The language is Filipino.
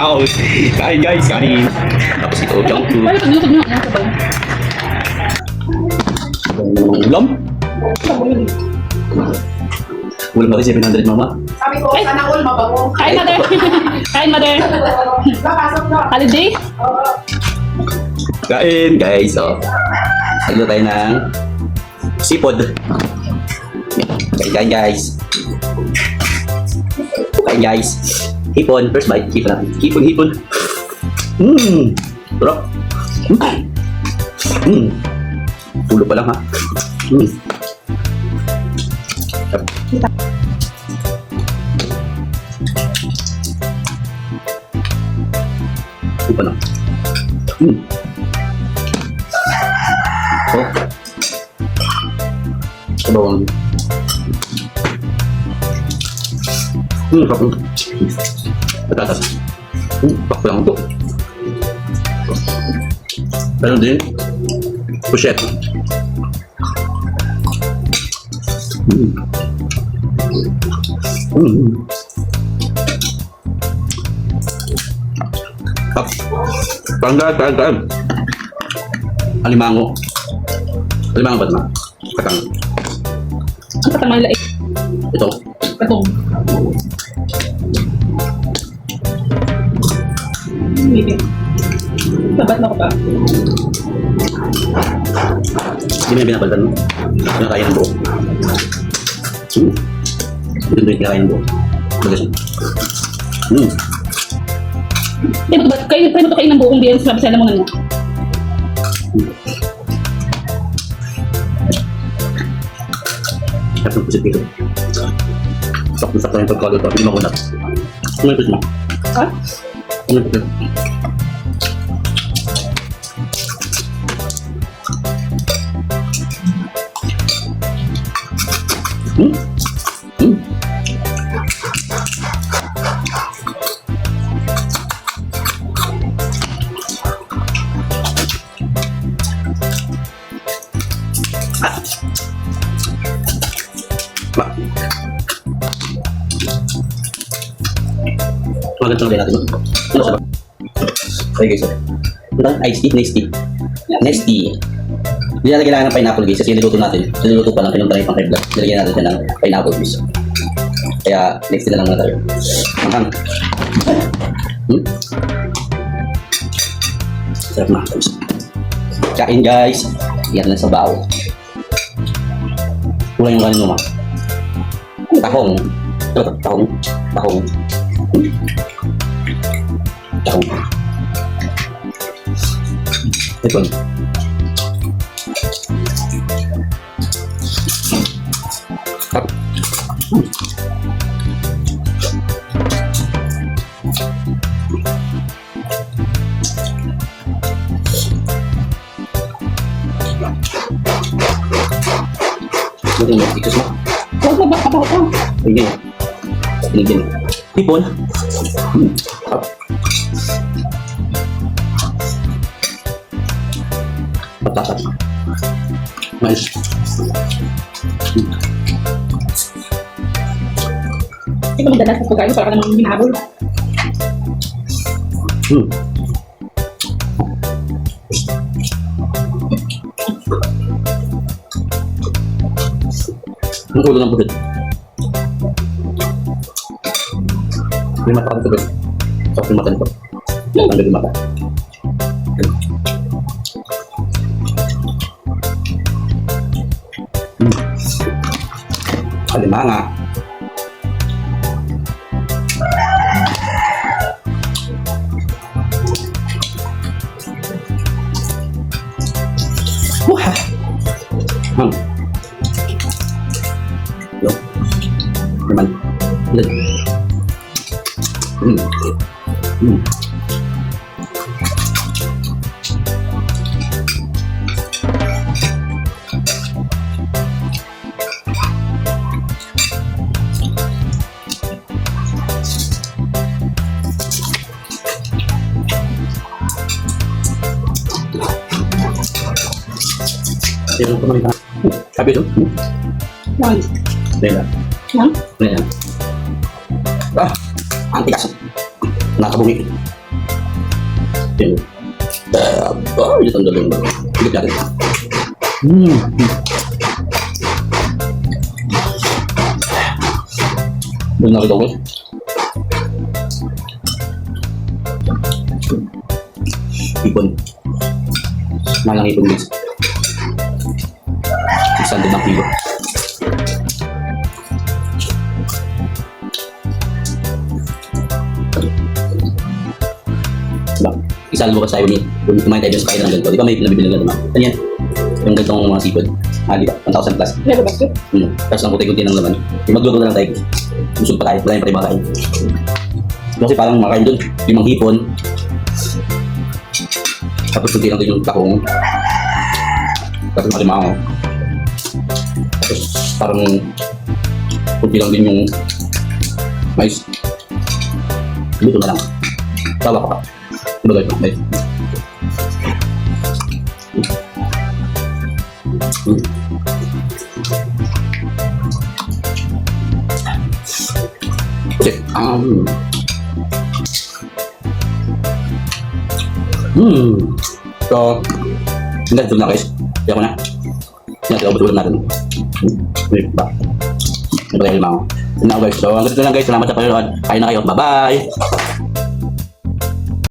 Yaw! Kain guys, kain! Tapos ito, junk food. Ay, nilukod mo. Ano ba? Ulam? Ulam na rin 700 mama. Sabi ko, sana all mabango. Kain, mother. Kain, mother. Napasok na. Holiday? Kain guys, oh. Saglo tayo ng sipod. Kain guys. Kain guys. Hipon, first bite, hipon natin. Hipon. Sarap. Pulo pa lang ha. Pulo pa lang. Oh. Bawang. Sarap. Patatas. Pakpo lang ito. Meron din. Puset. Parang alimango. Alimango ba naman? Katang. Ang patang malait. Ito. Patong. Hindi. Sabat na ko pa. Hindi mo yung pinapalitan mo. Pinakain ng buo. Ito yung pinakain ng buo. Bagas mo. Kayo mo ito kain ng buong biyan sa labas mo nga. Sarap ng pusit dito. Sakto yung pagkaluto. Hindi makunat. Ano yung pusit mo? Ha? Ano yung pusit? Magandang ulit natin. Ano sa ba? Okay guys, ito iced tea, nice tea. Hindi natin kailangan ng pineapple guys kasi niluto natin. Niluto pa lang pinuntahin pang kebla. Nilagyan natin siya ng pineapple guys. Kaya next tea na lang muna tayo. Manghang. Sarap na guys. Kain guys. Yan lang sa bao. Kulang yung kanin mo ma. Tahong. Ito, tahong. Tahong. Ito. Ito yung ikas mo. Huwag mo ba kabaw ka? Tingin. Tingin. Hipon. Patatas. Mais. Hindi ko magdadal sa pagkain para ka namang hinahabol. Ang ulo ng pusit. May mata ka ito. Sa mata nito. Tanggal yung mata. Alimanga. Wah. Yo. Naman. Pero kung may sabi ito? Yan. Lela. Yan? Lela. Ah! Ang tigas. Nakabungi. Yan. Ito ang dalawang. Higit natin. Doon nakita ko. Ipon. Malang ipon guys. 600 na kilo. Diba? Isa bukas tayo ni kung kumain tayo sa kaya ng ganito. Di ba may pinabibili ng ganito na? Ano yan? Yung ganitong mga seafood. Di ba? 1,000 plus. Lalo ba ito? Tapos ang kunti-kunti ng laman. Yung magluto na lang tayo. Busog pa tayo. Wala yung pati makain. Kasi parang makain doon. 5 hipon. Tapos kunti lang din yung takong. Tapos malimango. Tapos parang kunti lang din yung mais. Luto na lang. Tawa ko pa. Diba guys? Mais. Okay. So, hindi na guys. Kaya ko na. Yan, ubod-ubod natin. Wait ba? Ano ba yung limango? Yun na guys. So, hanggang dito lang guys. Salamat sa panonood. Kain na kayo. Bye-bye!